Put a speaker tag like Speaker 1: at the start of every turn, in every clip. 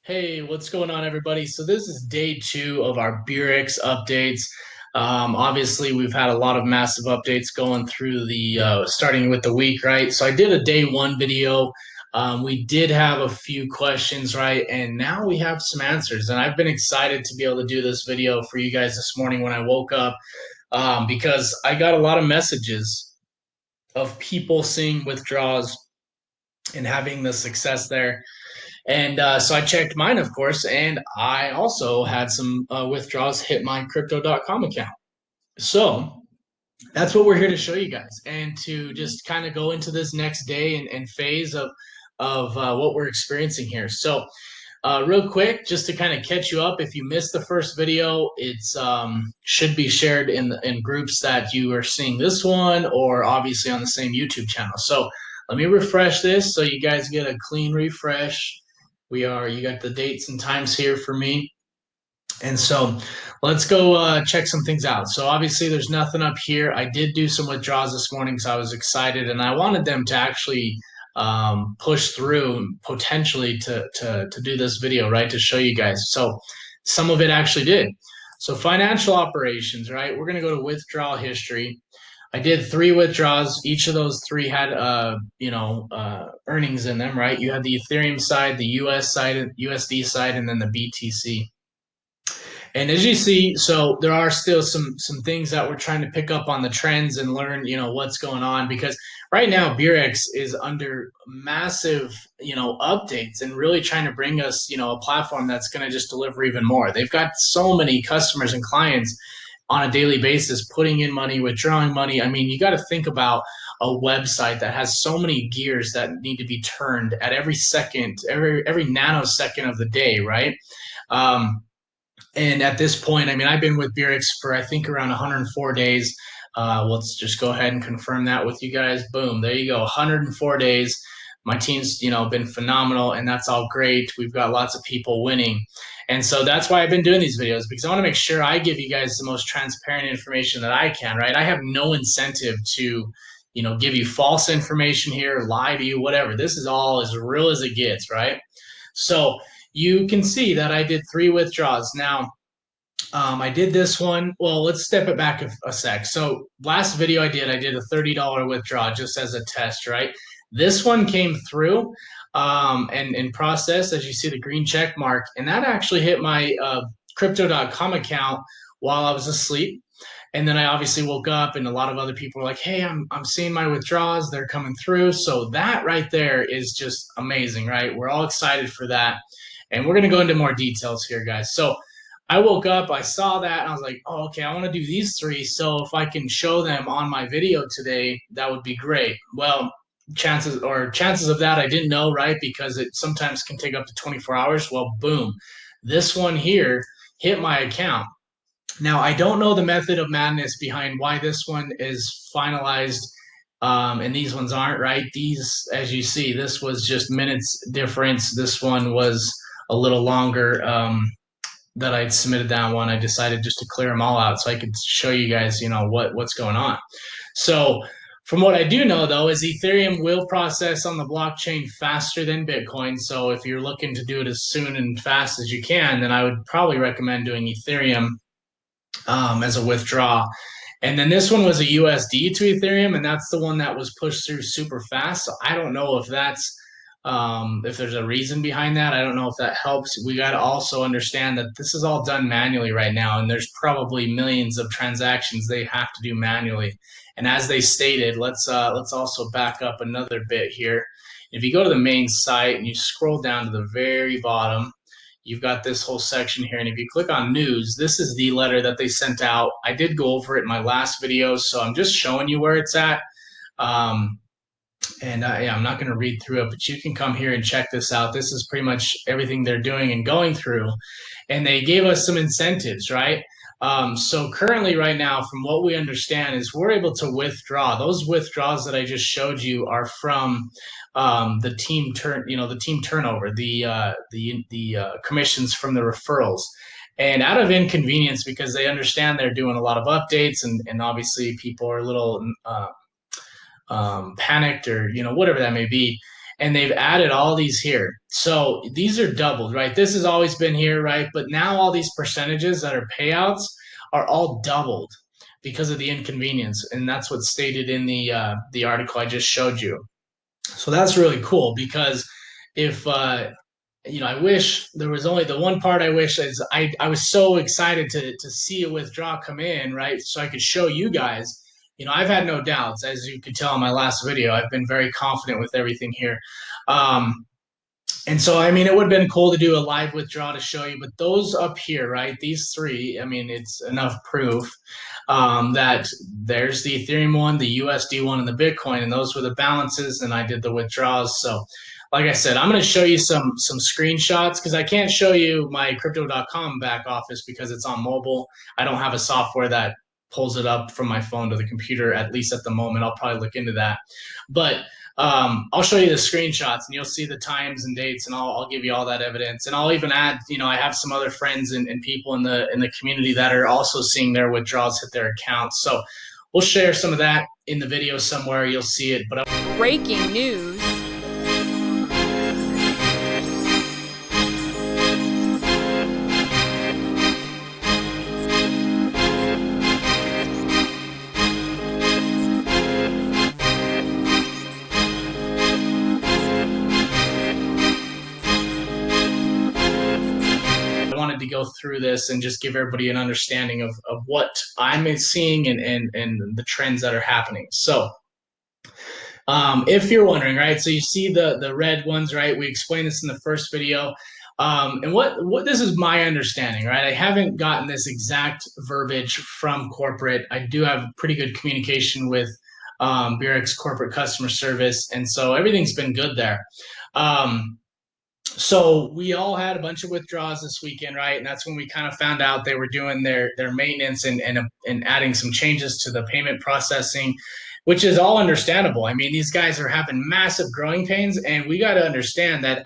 Speaker 1: Hey, what's going on, everybody? So this is day two of our Beurax updates. Obviously, we've had a lot of massive updates going through the starting with the week, right? So I did a day one video. We did have a few questions, right? And now we have some answers. And I've been excited to be able to do this video for you guys this morning when I woke up because I got a lot of messages of people seeing withdrawals and having the success there. And so I checked mine, of course, and I also had some withdrawals hit my crypto.com account. So that's what we're here to show you guys and to just kind of go into this next day and phase of what we're experiencing here. So real quick, just to kind of catch you up, if you missed the first video, it's should be shared in groups that you are seeing this one, or obviously on the same YouTube channel. So let me refresh this so you guys get a clean refresh. You got the dates and times here for me. And so let's go check some things out. So obviously there's nothing up here. I did do some withdrawals this morning because I was excited and I wanted them to actually push through potentially to do this video, right? To show you guys. So some of it actually did. So financial operations, right? We're going to go to withdrawal history. I did three withdrawals. Each of those three had earnings in them, right? You had the Ethereum side, the US side, USD side, and then the BTC. And as you see, so there are still some things that we're trying to pick up on the trends and learn, what's going on, because right now Beurax is under massive, updates and really trying to bring us, a platform that's going to just deliver even more. They've got so many customers and clients on a daily basis putting in money, withdrawing money. I mean, you got to think about a website that has so many gears that need to be turned at every second, every nanosecond of the day, right? And at this point, I mean, I've been with Beurax for I think around 104 days. Let's just go ahead and confirm that with you guys. Boom, there you go, 104 days. My team's, been phenomenal, and that's all great. We've got lots of people winning, and so that's why I've been doing these videos, because I want to make sure I give you guys the most transparent information that I can. Right? I have no incentive to, give you false information here, lie to you, whatever. This is all as real as it gets. Right? So you can see that I did three withdrawals. Now, I did this one. Well, let's step it back a sec. So last video I did a $30 withdrawal just as a test, right? This one came through and in process, as you see the green check mark, and that actually hit my crypto.com account while I was asleep. And then I obviously woke up, and a lot of other people were like, "Hey, I'm seeing my withdrawals; they're coming through." So that right there is just amazing, right? We're all excited for that, and we're gonna go into more details here, guys. So I woke up, I saw that, and I was like, "Oh, okay, I want to do these three. So if I can show them on my video today, that would be great." Well, chances of that I didn't know, right? Because it sometimes can take up to 24 hours. Well, boom, this one here hit my account. Now, I don't know the method of madness behind why this one is finalized and these ones aren't, right? These, as you see, this was just minutes difference. This one was a little longer that I'd submitted that one. I decided just to clear them all out so I could show you guys, what's going on. So from what I do know, though, is Ethereum will process on the blockchain faster than Bitcoin. So if you're looking to do it as soon and fast as you can, then I would probably recommend doing Ethereum as a withdraw. And then this one was a USD to Ethereum, and that's the one that was pushed through super fast. So I don't know if that's if there's a reason behind that. I don't know if that helps. We got to also understand that this is all done manually right now, and there's probably millions of transactions they have to do manually. And as they stated, let's also back up another bit here. If you go to the main site and you scroll down to the very bottom, you've got this whole section here. And if you click on news, this is the letter that they sent out. I did go over it in my last video, so I'm just showing you where it's at. Yeah, I'm not going to read through it, but you can come here and check this out. This is pretty much everything they're doing and going through. And they gave us some incentives, right? So currently right now, from what we understand, is we're able to withdraw. Those withdrawals that I just showed you are from the team turnover, the commissions from the referrals. And out of inconvenience, because they understand they're doing a lot of updates, and obviously people are a little panicked, or whatever that may be, and they've added all these here. So these are doubled, right? This has always been here, right? But now all these percentages that are payouts are all doubled because of the inconvenience, and that's what's stated in the article I just showed you. So that's really cool because if I wish there was only the one part I wish is I was so excited to see a withdrawal come in, right? So I could show you guys. I've had no doubts, as you could tell in my last video. I've been very confident with everything here. And so, I mean, it would have been cool to do a live withdrawal to show you, but those up here, right? These three, I mean, it's enough proof that there's the Ethereum one, the USD one, and the Bitcoin, and those were the balances, and I did the withdrawals. So, like I said, I'm going to show you some screenshots because I can't show you my crypto.com back office because it's on mobile. I don't have a software that pulls it up from my phone to the computer, at least at the moment. I'll probably look into that. But I'll show you the screenshots and you'll see the times and dates, and I'll give you all that evidence. And I'll even add, I have some other friends and people in the community that are also seeing their withdrawals hit their accounts. So we'll share some of that in the video somewhere. You'll see it. But
Speaker 2: breaking news.
Speaker 1: To go through this and just give everybody an understanding of what I'm seeing and the trends that are happening. So if you're wondering, right, so you see the red ones, right? We explained this in the first video. And what this is my understanding, right? I haven't gotten this exact verbiage from corporate. I do have pretty good communication with Beurax corporate customer service, and so everything's been good there. So we all had a bunch of withdrawals this weekend, right? And that's when we kind of found out they were doing their maintenance and adding some changes to the payment processing, which is all understandable. I mean, these guys are having massive growing pains, and we got to understand that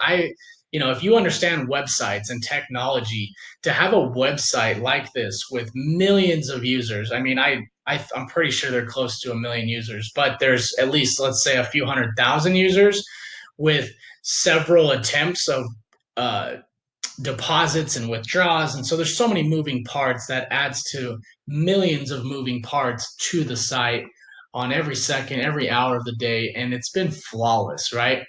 Speaker 1: if you understand websites and technology, to have a website like this with millions of users, I mean, I'm pretty sure they're close to 1 million users, but there's at least, let's say, a few 100,000 users with several attempts of deposits and withdrawals. And so there's so many moving parts that adds to millions of moving parts to the site on every second, every hour of the day. And it's been flawless, right?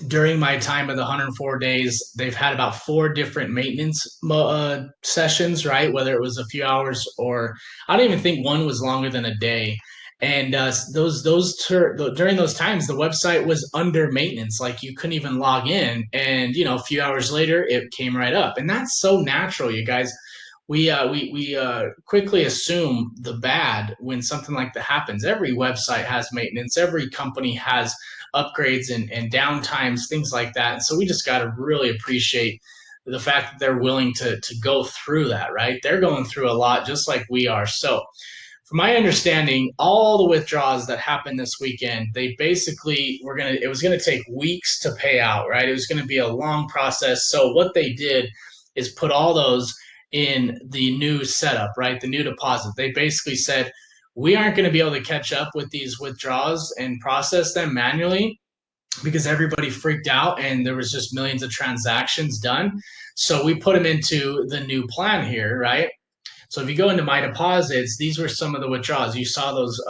Speaker 1: During my time of the 104 days, they've had about 4 different maintenance sessions, right? Whether it was a few hours or I don't even think one was longer than a day. And during those times, the website was under maintenance. Like you couldn't even log in. And, a few hours later, it came right up. And that's so natural, you guys. We quickly assume the bad when something like that happens. Every website has maintenance. Every company has upgrades and downtimes, things like that. And so we just got to really appreciate the fact that they're willing to go through that, right? They're going through a lot just like we are. So from my understanding, all the withdrawals that happened this weekend, they basically it was gonna take weeks to pay out, right? It was gonna be a long process. So what they did is put all those in the new setup, right? The new deposit. They basically said, we aren't going to be able to catch up with these withdrawals and process them manually because everybody freaked out and there was just millions of transactions done. So we put them into the new plan here, right? So if you go into my deposits, these were some of the withdrawals. You saw those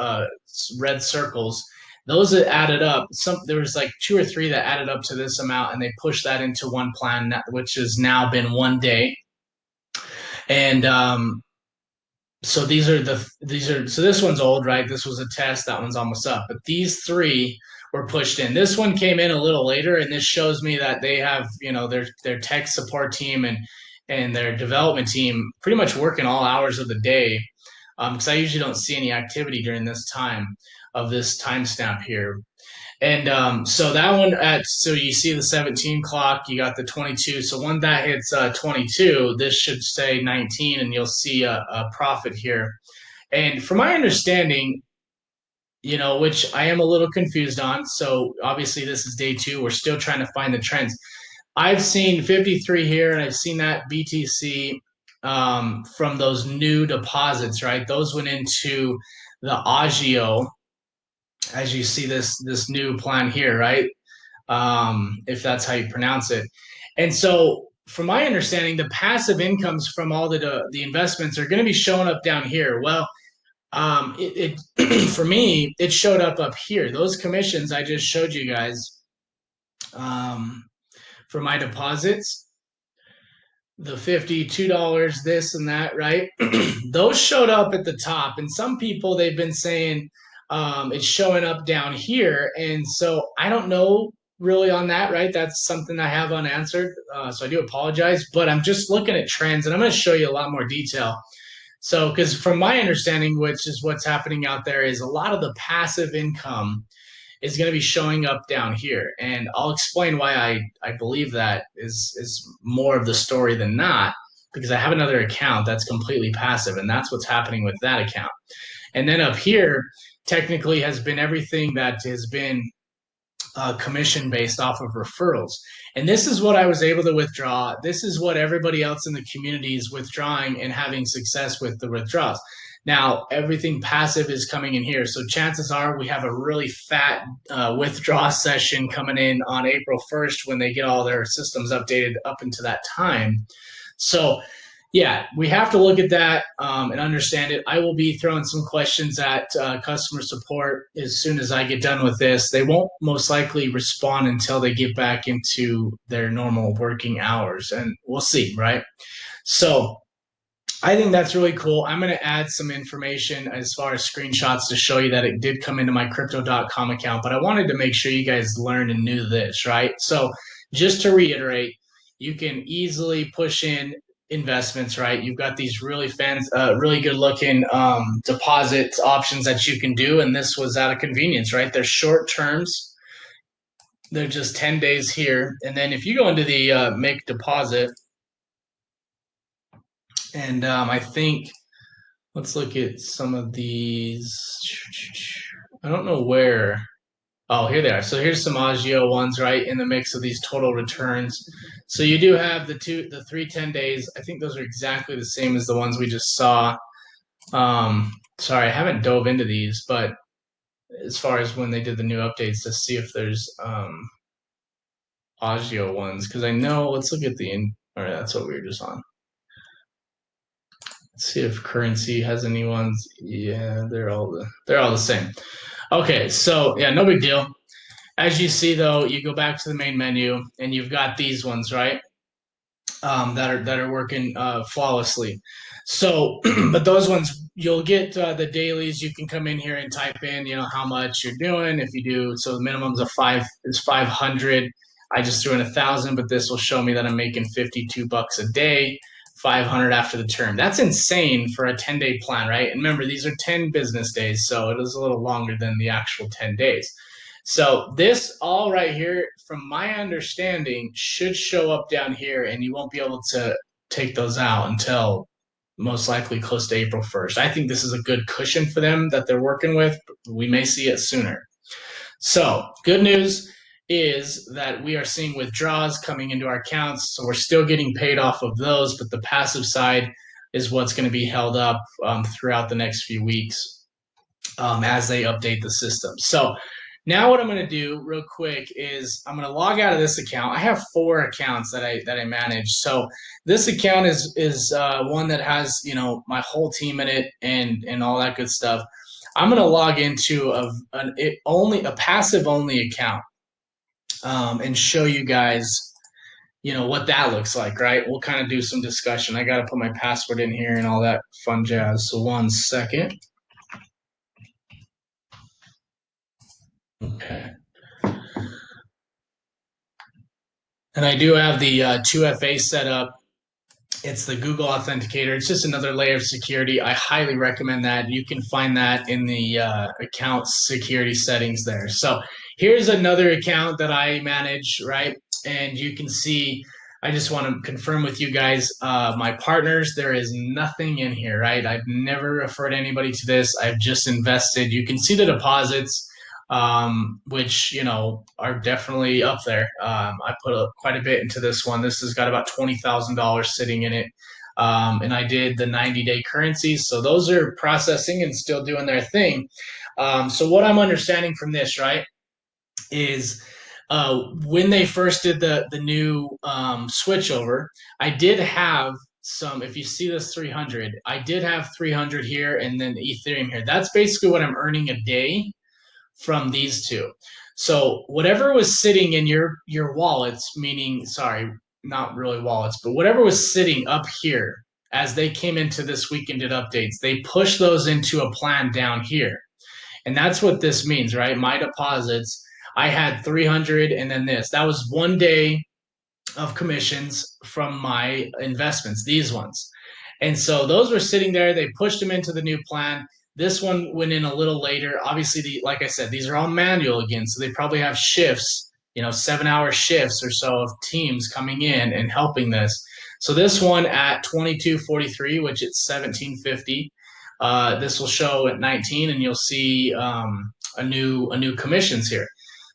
Speaker 1: red circles. Those that added up, there was like 2 or 3 that added up to this amount, and they pushed that into one plan, which has now been 1 day. And so so this one's old, right? This was a test. That one's almost up. But these 3 were pushed in. This one came in a little later, and this shows me that they have, their tech support team and their development team pretty much working all hours of the day. Because I usually don't see any activity during this time of this timestamp here. And so that one so you see the 17 clock, you got the 22. So when that hits 22, this should say 19 and you'll see a profit here. And from my understanding, which I am a little confused on. So obviously this is day 2. We're still trying to find the trends. I've seen 53 here and I've seen that BTC from those new deposits, right? Those went into the Agio as you see this new plan here, right? If that's how you pronounce it. And so, from my understanding, the passive incomes from all the investments are going to be showing up down here. Well, it for me, it showed up here. Those commissions I just showed you guys um, for my deposits, the $52, this and that, right? Those showed up at the top, and some people they've been saying it's showing up down here, and so I don't know really on that, right? That's something I have unanswered, so I do apologize. But I'm just looking at trends, and I'm going to show you a lot more detail. So, because from my understanding, which is what's happening out there, is a lot of the passive income is going to be showing up down here, and I'll explain why I believe that is more of the story than not, because I have another account that's completely passive, and that's what's happening with that account. And then up here, technically, has been everything that has been commission based off of referrals. And this is what I was able to withdraw. This is what everybody else in the community is withdrawing and having success with the withdrawals. Now, everything passive is coming in here. So chances are we have a really fat withdraw session coming in on April 1st when they get all their systems updated up into that time. So yeah, we have to look at that and understand it. I will be throwing some questions at customer support as soon as I get done with this. They won't most likely respond until they get back into their normal working hours, and we'll see, right? So I think that's really cool. I'm going to add some information as far as screenshots to show you that it did come into my crypto.com account, but I wanted to make sure you guys learned and knew this, right? So just to reiterate, you can easily push in investments, right? You've got these really good looking deposit options that you can do, and this was out of convenience, right? They're short terms. They're just 10 days here, and then if you go into the make deposit, and I think let's look at some of these. I don't know where. Oh, here they are. So here's some Agio ones, right, in the mix of these total returns. So you do have the 3 10 days. I think those are exactly the same as the ones we just saw. Sorry, I haven't dove into these, but as far as when they did the new updates to see if there's Agio ones, because I know. Let's look at the. All right, that's what we were just on. Let's see if currency has any ones. Yeah, they're all the same. Okay, so yeah, no big deal. As you see, though, you go back to the main menu, and you've got these ones, right? That are working flawlessly. So, but those ones you'll get the dailies. You can come in here and type in, how much you're doing. If you do, so the minimum's a 500. I just threw in 1,000, but this will show me that I'm making $52 a day. 500 after the term. That's insane for a 10-day plan, right? And remember, these are 10 business days, so it is a little longer than the actual 10 days. So this all right here, from my understanding, should show up down here, and you won't be able to take those out until most likely close to April 1st. I think this is a good cushion for them that they're working with. We may see it sooner. So good news is that we are seeing withdrawals coming into our accounts. So we're still getting paid off of those, but the passive side is what's going to be held up throughout the next few weeks as they update the system. So now what I'm going to do real quick is I'm going to log out of this account. I have 4 accounts that I manage. So this account is one that has my whole team in it and all that good stuff. I'm going to log into a passive only account and show you guys what that looks like, right? We'll kind of do some discussion. I got to put my password in here and all that fun jazz. So 1 second. Okay. And I do have the 2FA set up. It's the Google Authenticator. It's just another layer of security. I highly recommend that. You can find that in the account security settings there. So here's another account that I manage, right? And you can see, I just want to confirm with you guys, my partners, there is nothing in here, right? I've never referred anybody to this. I've just invested. You can see the deposits, which are definitely up there. I put quite a bit into this one. This has got about $20,000 sitting in it. And I did the 90-day currencies. So those are processing and still doing their thing. So what I'm understanding from this, right, is when they first did the new switch over, I did have some. If you see this 300, I did have 300 here and then Ethereum here. That's basically what I'm earning a day from these two. So whatever was sitting in your wallets, meaning sorry, not really wallets, but whatever was sitting up here as they came into this week and did updates, they pushed those into a plan down here. And that's what this means, right? My deposits, I had 300 and then this. That was one day of commissions from my investments, these ones. And so those were sitting there. They pushed them into the new plan. This one went in a little later. Obviously, like I said, these are all manual again. So they probably have shifts, 7-hour shifts or so of teams coming in and helping this. So this one at 22:43, which it's 17:50. This will show at 19, and you'll see a new commissions here.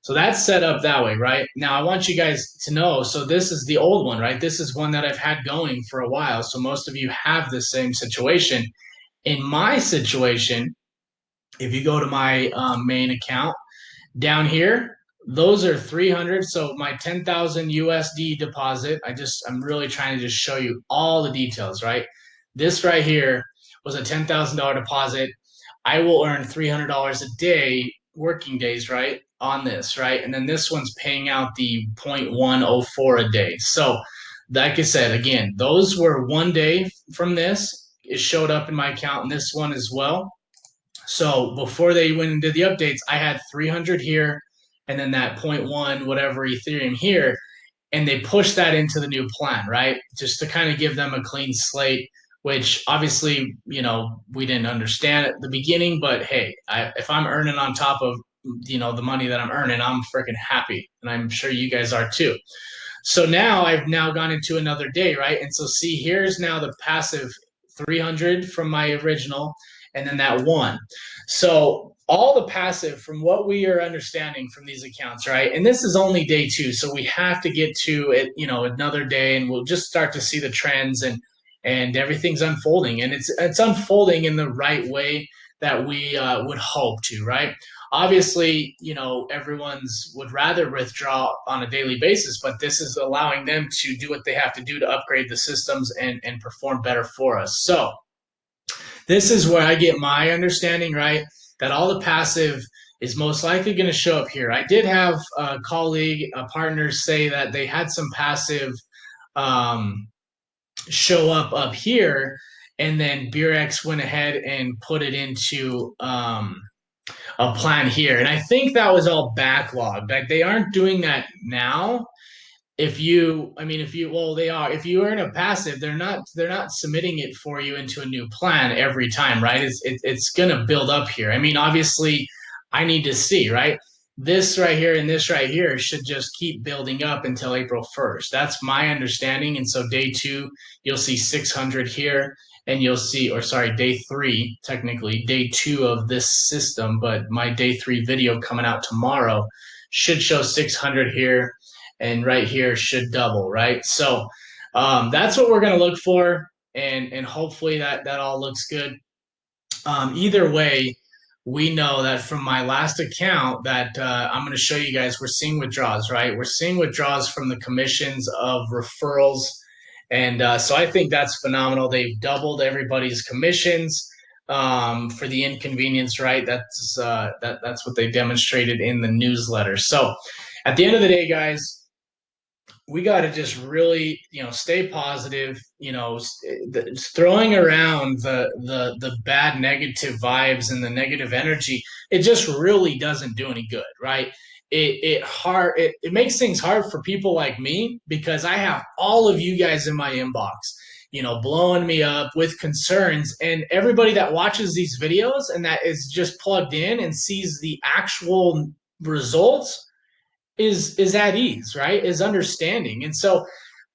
Speaker 1: So that's set up that way, right? Now I want you guys to know, so this is the old one, right? This is one that I've had going for a while. So most of you have the same situation. In my situation, if you go to my main account down here, those are 300. So my 10,000 USD deposit, I'm really trying to just show you all the details, right? This right here was a $10,000 deposit. I will earn $300 a day, working days, right, on this, right? And then this one's paying out the 0.104 a day. So, like I said, again, those were one day from this. It showed up in my account, and this one as well. So before they went and did the updates, I had 300 here, and then that zero point 0.1 whatever Ethereum here, and they pushed that into the new plan, right? Just to kind of give them a clean slate, which obviously, we didn't understand at the beginning, but hey, if I'm earning on top of, the money that I'm earning, I'm freaking happy. And I'm sure you guys are too. So now I've now gone into another day, right? And so see, here's now the passive 300 from my original, and then that one. So all the passive from what we are understanding from these accounts, right? And this is only day two, so we have to get to it, another day, and we'll just start to see the trends and everything's unfolding, and it's unfolding in the right way that we would hope to, right? Obviously, everyone's would rather withdraw on a daily basis, but this is allowing them to do what they have to do to upgrade the systems and perform better for us. So this is where I get my understanding, right? That all the passive is most likely going to show up here. I did have a colleague, a partner say that they had some passive um, show up here, and then Beurax went ahead and put it into a plan here. And I think that was all backlogged. Like they aren't doing that now. Well, they are. If you earn a passive, they're not submitting it for you into a new plan every time, right? It's gonna build up here. I mean, obviously, I need to see, right? This right here and this right here should just keep building up until April 1st. That's my understanding. And so day two, you'll see 600 here, and you'll see, or sorry, day three, technically day two of this system, but my day three video coming out tomorrow should show 600 here, and right here should double, right? So that's what we're going to look for, and hopefully that all looks good. Either way, we know that from my last account that I'm going to show you guys, we're seeing withdrawals, right? We're seeing withdrawals from the commissions of referrals, and so I think that's phenomenal. They've doubled everybody's commissions for the inconvenience, right? That's what they demonstrated in the newsletter. So at the end of the day, guys, we got to just really, stay positive. Throwing around the bad negative vibes and the negative energy, it just really doesn't do any good, right? It makes things hard for people like me, because I have all of you guys in my inbox, blowing me up with concerns, and everybody that watches these videos and that is just plugged in and sees the actual results is at ease, right? Is understanding. And so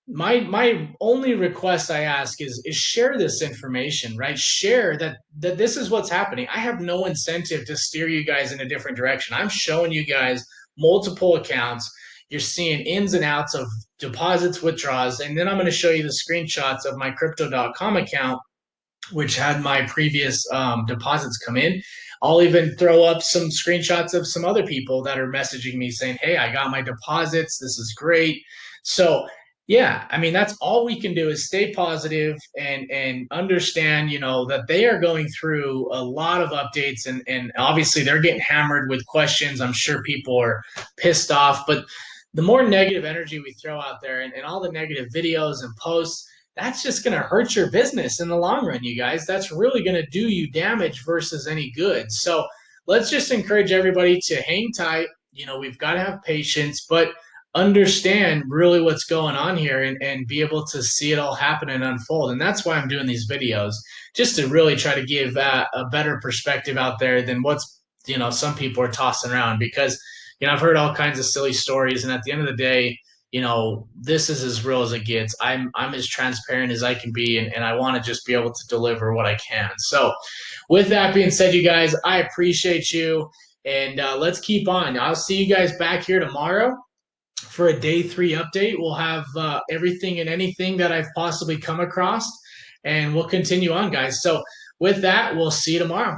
Speaker 1: my only request I ask is share this information, right? Share that this is what's happening. I have no incentive to steer you guys in a different direction. I'm showing you guys multiple accounts. You're seeing ins and outs of deposits, withdrawals, and then I'm going to show you the screenshots of my crypto.com account, which had my previous deposits come in. I'll even throw up some screenshots of some other people that are messaging me saying, "Hey, I got my deposits. This is great." So, yeah, I mean, that's all we can do is stay positive and understand, that they are going through a lot of updates, and obviously they're getting hammered with questions. I'm sure people are pissed off, but the more negative energy we throw out there and all the negative videos and posts, that's just going to hurt your business in the long run, you guys. That's really going to do you damage versus any good. So let's just encourage everybody to hang tight. We've got to have patience, but understand really what's going on here and be able to see it all happen and unfold. And that's why I'm doing these videos, just to really try to give a better perspective out there than what's, some people are tossing around, because, I've heard all kinds of silly stories. And at the end of the day, this is as real as it gets. I'm as transparent as I can be, and I want to just be able to deliver what I can. So, with that being said, you guys, I appreciate you, and let's keep on. I'll see you guys back here tomorrow for a day 3 update. We'll have everything and anything that I've possibly come across, and we'll continue on, guys. So, with that, we'll see you tomorrow.